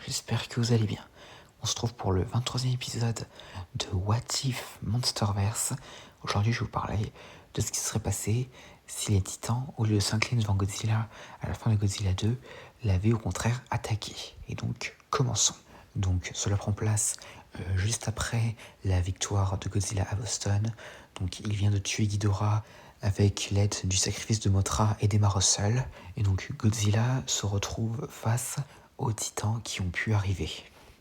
j'espère que vous allez bien. On se trouve pour le 23e épisode de What If Monsterverse. Aujourd'hui, je vais vous parler de ce qui serait passé si les titans, au lieu de s'incliner devant Godzilla à la fin de Godzilla 2, l'avaient au contraire attaqué. Et donc, commençons. Donc, cela prend place juste après la victoire de Godzilla à Boston. Donc, il vient de tuer Ghidorah avec l'aide du sacrifice de Mothra et d'Emma Russell. Et donc, Godzilla se retrouve face aux titans qui ont pu arriver.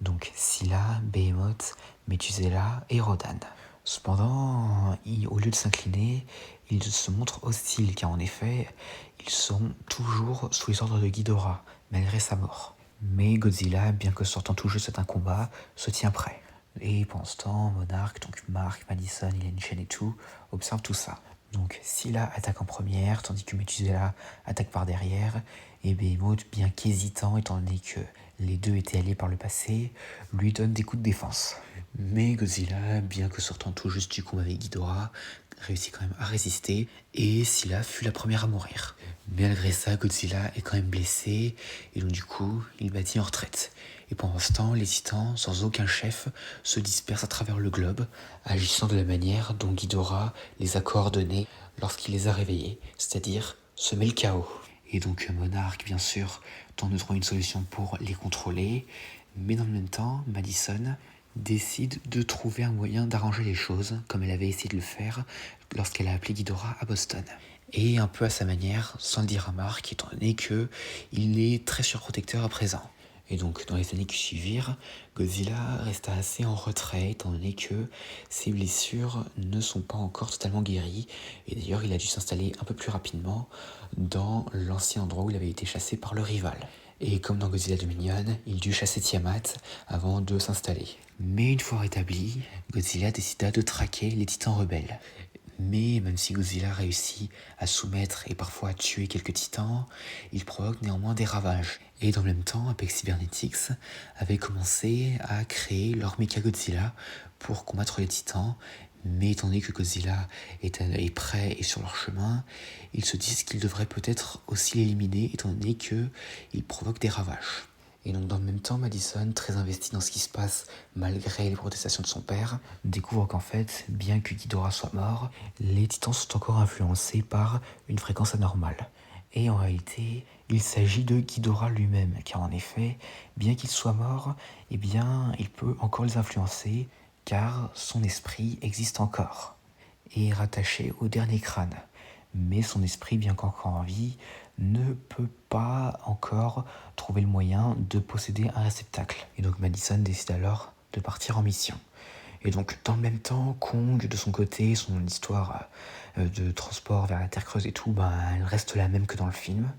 Donc Scylla, Behemoth, Methuselah et Rodan. Cependant, au lieu de s'incliner, ils se montrent hostiles car en effet, ils sont toujours sous les ordres de Ghidorah, malgré sa mort. Mais Godzilla, bien que sortant tout juste d'un combat, se tient prêt. Et pendant ce temps, Monarch, donc Mark, Madison, Elaine Chen et tout, observent tout ça. Donc Scylla attaque en première, tandis que Methuselah attaque par derrière, et Behemoth, bien qu'hésitant, étant donné que les deux étaient alliés par le passé, lui donne des coups de défense. Mais Godzilla, bien que sortant tout juste du combat avec Ghidorah, réussit quand même à résister, et Scylla fut la première à mourir. Malgré ça, Godzilla est quand même blessé, et donc du coup, il battit en retraite. Et pendant ce temps, les titans, sans aucun chef, se dispersent à travers le globe, agissant de la manière dont Ghidorah les a coordonnés lorsqu'il les a réveillés, c'est-à-dire semer le chaos. Et donc Monarch, bien sûr, tente de trouver une solution pour les contrôler, mais dans le même temps, Madison décide de trouver un moyen d'arranger les choses, comme elle avait essayé de le faire lorsqu'elle a appelé Ghidorah à Boston. Et un peu à sa manière, sans le dire à Mark, étant donné qu'il est très surprotecteur à présent. Et donc, dans les années qui suivirent, Godzilla resta assez en retrait, étant donné que ses blessures ne sont pas encore totalement guéries. Et d'ailleurs, il a dû s'installer un peu plus rapidement dans l'ancien endroit où il avait été chassé par le rival. Et comme dans Godzilla Dominion, il dut chasser Tiamat avant de s'installer. Mais une fois rétabli, Godzilla décida de traquer les titans rebelles. Mais même si Godzilla réussit à soumettre et parfois à tuer quelques titans, il provoque néanmoins des ravages. Et dans le même temps, Apex Cybernetics avait commencé à créer leur Mechagodzilla pour combattre les titans. Mais étant donné que Godzilla est prêt et sur leur chemin, ils se disent qu'ils devraient peut-être aussi l'éliminer étant donné qu'il provoque des ravages. Et donc dans le même temps, Madison, très investi dans ce qui se passe malgré les protestations de son père, découvre qu'en fait, bien que Ghidorah soit mort, les titans sont encore influencés par une fréquence anormale. Et en réalité, il s'agit de Ghidorah lui-même, car en effet, bien qu'il soit mort, eh bien, il peut encore les influencer, car son esprit existe encore, et est rattaché au dernier crâne. Mais son esprit, bien qu'encore en vie, ne peut pas encore trouver le moyen de posséder un réceptacle. Et donc Madison décide alors de partir en mission. Et donc dans le même temps, Kong, de son côté, son histoire de transport vers la Terre creuse et tout, elle reste la même que dans le film.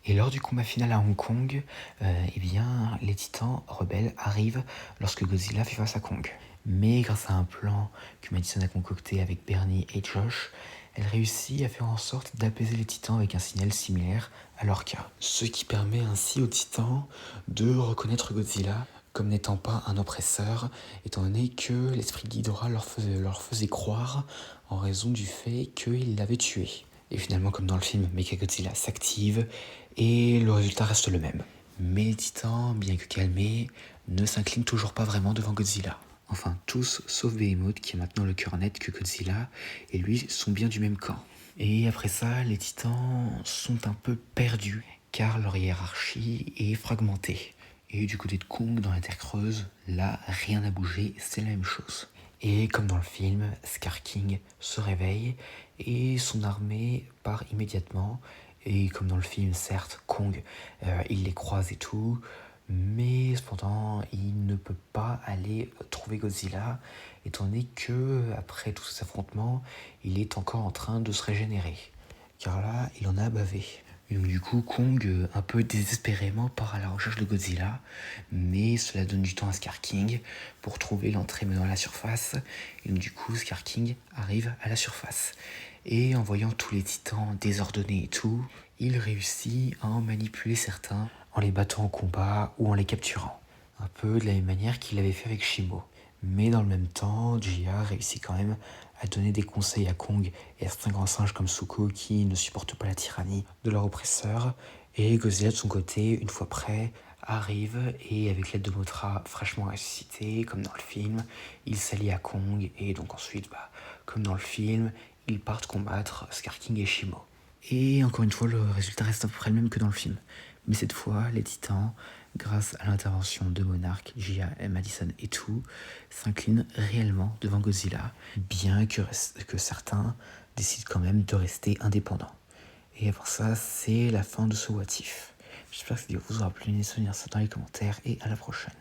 Et lors du combat final à Hong Kong, eh bien, les titans rebelles arrivent lorsque Godzilla fait face à Kong. Mais grâce à un plan que Madison a concocté avec Bernie et Josh, elle réussit à faire en sorte d'apaiser les titans avec un signal similaire à leur cas. Ce qui permet ainsi aux titans de reconnaître Godzilla comme n'étant pas un oppresseur, étant donné que l'esprit de Ghidorah leur faisait croire en raison du fait qu'il l'avait tué. Et finalement, comme dans le film, Mechagodzilla s'active et le résultat reste le même. Mais les titans, bien que calmés, ne s'inclinent toujours pas vraiment devant Godzilla. Enfin, tous, sauf Behemoth, qui a maintenant le cœur net que Godzilla, et lui sont bien du même camp. Et après ça, les titans sont un peu perdus, car leur hiérarchie est fragmentée. Et du côté de Kong, dans la Terre creuse, là, rien n'a bougé, c'est la même chose. Et comme dans le film, Scar King se réveille, et son armée part immédiatement. Et comme dans le film, certes, Kong, il les croise et tout, mais cependant, il ne peut pas aller trouver Godzilla, étant donné que, après tous ces affrontements, il est encore en train de se régénérer. Car là, il en a bavé. Et donc du coup, Kong, un peu désespérément, part à la recherche de Godzilla, mais cela donne du temps à Scar King pour trouver l'entrée menant à la surface. Et donc du coup, Scar King arrive à la surface. Et en voyant tous les titans désordonnés et tout, il réussit à en manipuler certains en les battant au combat ou en les capturant. Un peu de la même manière qu'il l'avait fait avec Shimo. Mais dans le même temps, Jia réussit quand même à donner des conseils à Kong et à certains grands singes comme Suko qui ne supportent pas la tyrannie de leur oppresseur. Et Godzilla de son côté, une fois prêt, arrive et avec l'aide de Mothra fraîchement ressuscité, comme dans le film, il s'allie à Kong et donc ensuite, comme dans le film, ils partent combattre Scar King et Shimo. Et encore une fois, le résultat reste à peu près le même que dans le film. Mais cette fois, les Titans, grâce à l'intervention de Monarch, Gia, Madison et tout, s'inclinent réellement devant Godzilla, bien que certains décident quand même de rester indépendants. Et pour ça, c'est la fin de ce What If. J'espère que cette vidéo vous aura plu. N'hésitez pas à dire ça dans les commentaires et à la prochaine.